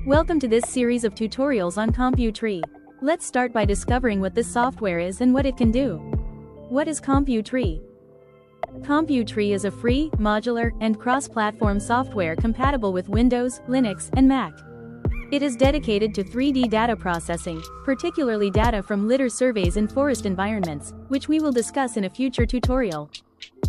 Welcome to this series of tutorials on Computree. Let's start by discovering what this software is and what it can do. What is Computree? Computree is a free, modular, and cross-platform software compatible with Windows, Linux, and Mac. It is dedicated to 3D data processing, particularly data from litter surveys in forest environments, which we will discuss in a future tutorial.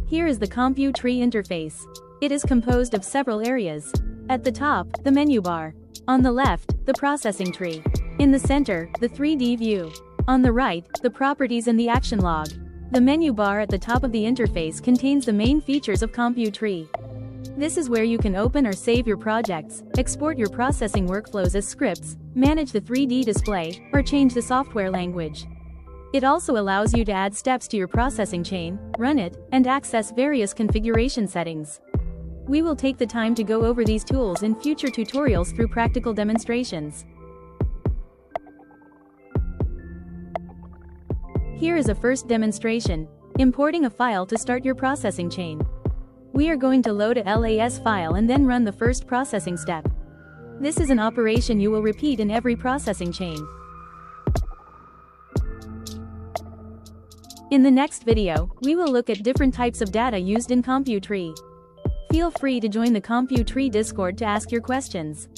Here is the Computree interface. It is composed of several areas. At the top, the menu bar. On the left, the processing tree. In the center, the 3D view. On the right, the properties and the action log. The menu bar at the top of the interface contains the main features of Computree. This is where you can open or save your projects, export your processing workflows as scripts, manage the 3D display, or change the software language. It also allows you to add steps to your processing chain, run it, and access various configuration settings. We will take the time to go over these tools in future tutorials through practical demonstrations. Here is a first demonstration, importing a file to start your processing chain. We are going to load a LAS file and then run the first processing step. This is an operation you will repeat in every processing chain. In the next video, we will look at different types of data used in Computree. Feel free to join the Computree Discord to ask your questions.